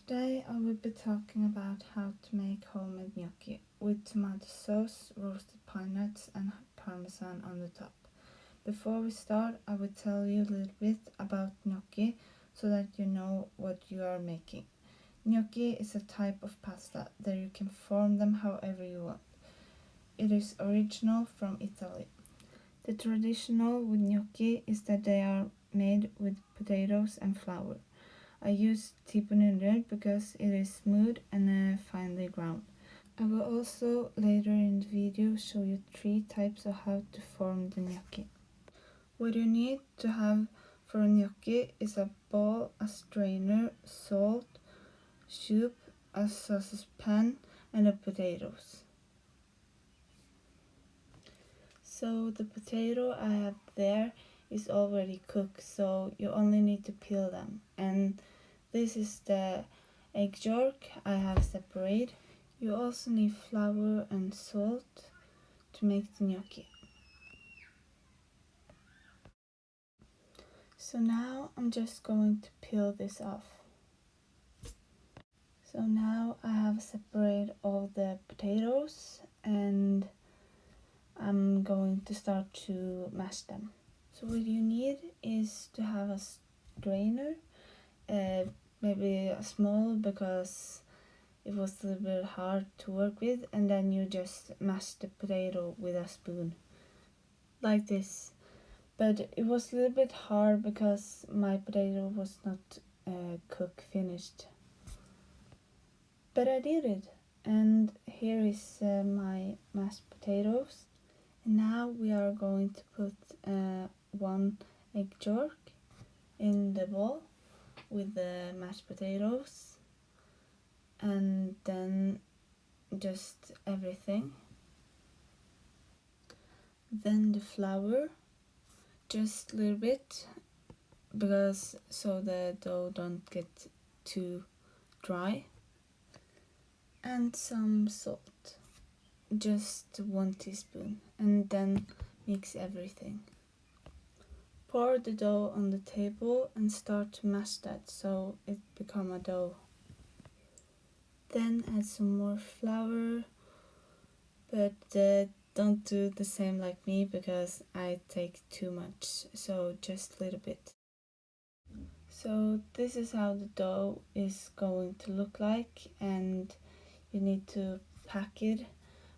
Today I will be talking about how to make homemade gnocchi with tomato sauce, roasted pine nuts and parmesan on the top. Before we start, I will tell you a little bit about gnocchi so that you know what you are making. Gnocchi is a type of pasta that you can form them however you want. It is original from Italy. The traditional with gnocchi is that they are made with potatoes and flour. I use tipo because it is smooth and finely ground. I will also later in the video show you 3 types of how to form the gnocchi. What you need to have for a gnocchi is a bowl, a strainer, salt, soup, a sausage pan and the potatoes. So the potato I have there is already cooked, so you only need to peel them. And this is the egg yolk I have separate. You also need flour and salt to make the gnocchi. So now I'm just going to peel this off. So now I have separated all the potatoes and I'm going to start to mash them. So what you need is to have a strainer, maybe a small because it was a little bit hard to work with, and then you just mash the potato with a spoon like this. But it was a little bit hard because my potato was not finished. But I did it, and here is my mashed potatoes. And now we are going to put 1 egg yolk in the bowl with the mashed potatoes, and then just everything. Then the flour, just a little bit, because so the dough don't get too dry, and some salt, just 1 teaspoon, and then mix everything. Pour the dough on the table and start to mash that so it become a dough. Then add some more flour, but don't do the same like me because I take too much, so just a little bit. So this is how the dough is going to look like, and you need to pack it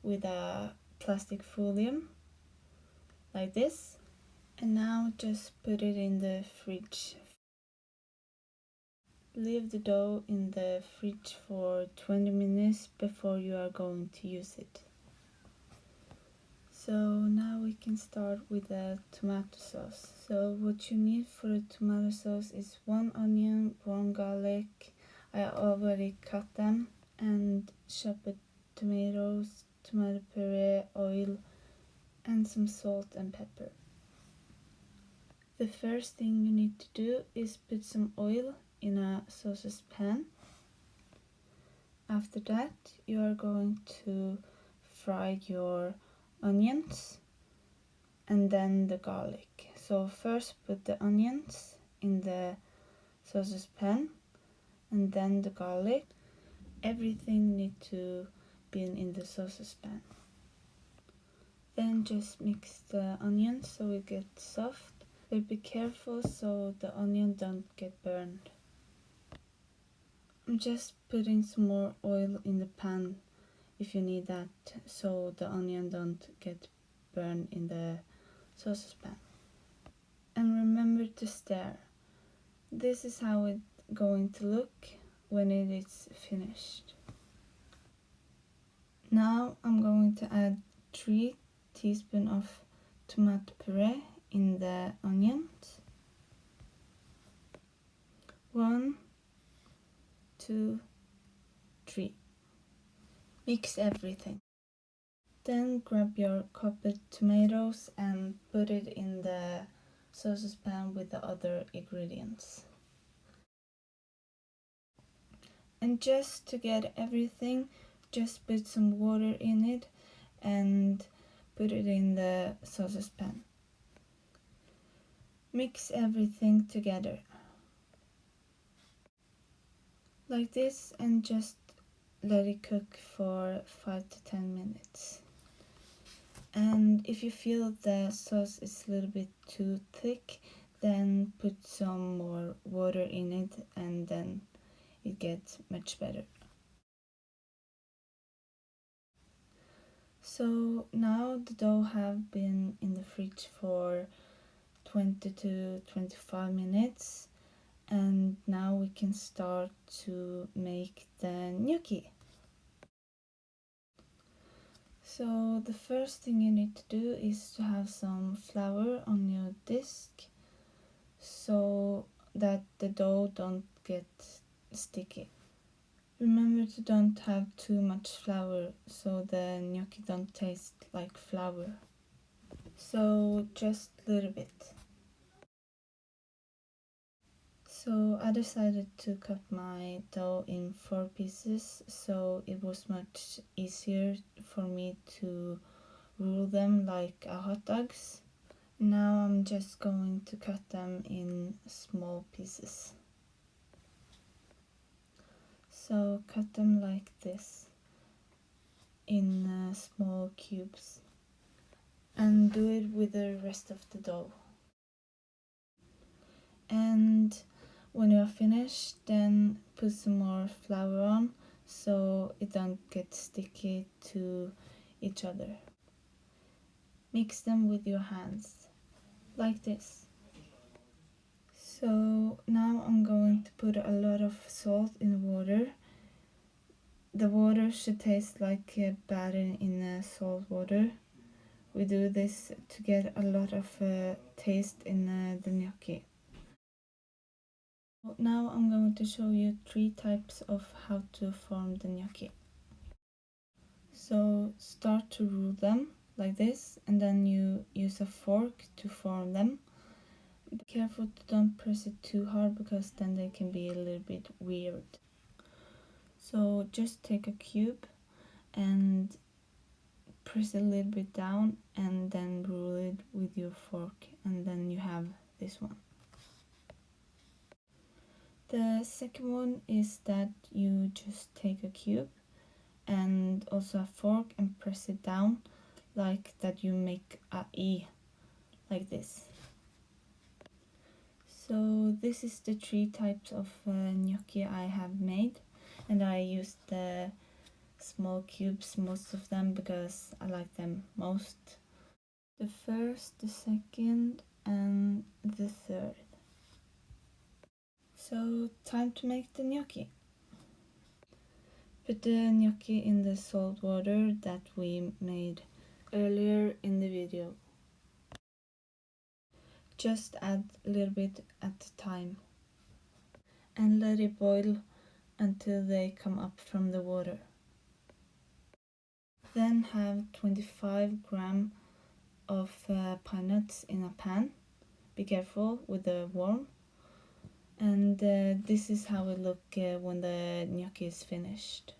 with a plastic folium like this. And now just put it in the fridge. Leave the dough in the fridge for 20 minutes before you are going to use it. So now we can start with the tomato sauce. So what you need for the tomato sauce is 1 onion, 1 garlic. I already cut them, and chopped tomatoes, tomato puree, oil, and some salt and pepper. The first thing you need to do is put some oil in a sausage pan. After that, you are going to fry your onions and then the garlic. So first put the onions in the sausage pan and then the garlic. Everything needs to be in the sausage pan. Then just mix the onions so it gets soft. But be careful so the onion don't get burned. I'm just putting some more oil in the pan if you need that, so the onion don't get burned in the sausage pan. And remember to stir. This is how it's going to look when it is finished. Now I'm going to add 3 teaspoons of tomato puree in the onions. 1, 2, 3. Mix everything. Then grab your chopped tomatoes and put it in the sausage pan with the other ingredients. And just to get everything, just put some water in it and put it in the sausage pan. Mix everything together. like this, and just let it cook for 5 to 10 minutes. And if you feel the sauce is a little bit too thick, then put some more water in it, and then it gets much better. So now the dough have been in the fridge for 20 to 25 minutes, and now we can start to make the gnocchi. So the first thing you need to do is to have some flour on your disc so that the dough don't get sticky. Remember to don't have too much flour so the gnocchi don't taste like flour. So just a little bit. So I decided to cut my dough in 4 pieces, so it was much easier for me to roll them like a hot dogs. Now I'm just going to cut them in small pieces. So cut them like this in small cubes, and do it with the rest of the dough. And when you're finished, then put some more flour on so it don't get sticky to each other. Mix them with your hands, like this. So now I'm going to put a lot of salt in the water. The water should taste like batter in salt water. We do this to get a lot of taste in the gnocchi. Now I'm going to show you 3 types of how to form the gnocchi. So start to roll them like this, and then you use a fork to form them. Be careful to don't press it too hard because then they can be a little bit weird. So just take a cube and press it a little bit down and then roll it with your fork, and then you have this one. The second one is that you just take a cube and also a fork and press it down like that you make a E, like this. So this is the 3 types of gnocchi I have made, and I used the small cubes, most of them, because I like them most. The first, the second, and the third. So time to make the gnocchi. Put the gnocchi in the salt water that we made earlier in the video. Just add a little bit at a time and let it boil until they come up from the water. Then have 25 grams of pine nuts in a pan. Be careful with the worm. And this is how it looks when the gnocchi is finished.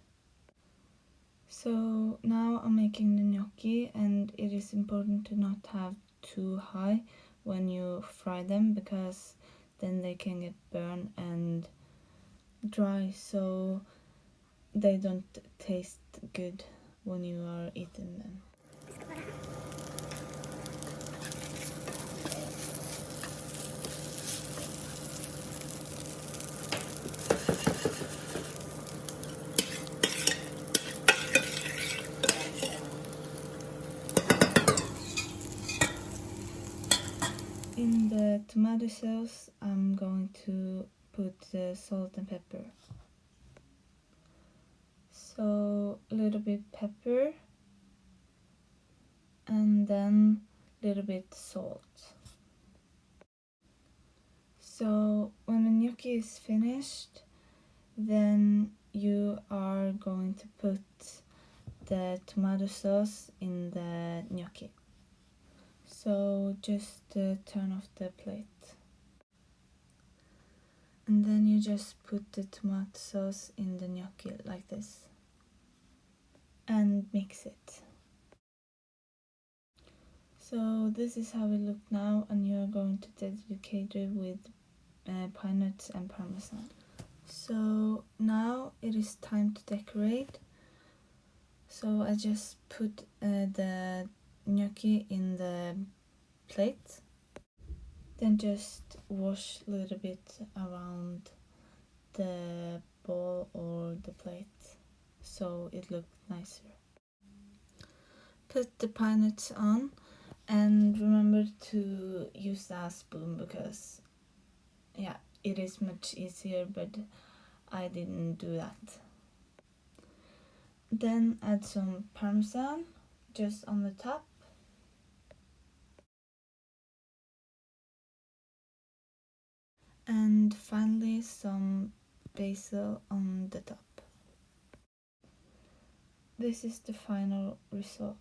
So now I'm making the gnocchi, and it is important to not have too high when you fry them because then they can get burned and dry, so they don't taste good when you are eating them. In the tomato sauce, I'm going to put salt and pepper. So a little bit pepper, and then a little bit salt. So when the gnocchi is finished, then you are going to put the tomato sauce in the gnocchi. So just turn off the plate. And then you just put the tomato sauce in the gnocchi like this. And mix it. So this is how it looks now, and you're going to dedicate it with pine nuts and parmesan. So now it is time to decorate. So I just put the gnocchi in the plate. Then just wash a little bit around the bowl or the plate so it looked nicer. Put the pine nuts on and remember to use a spoon because yeah, it is much easier, but I didn't do that. Then add some parmesan just on the top. And finally some basil on the top. This is the final result.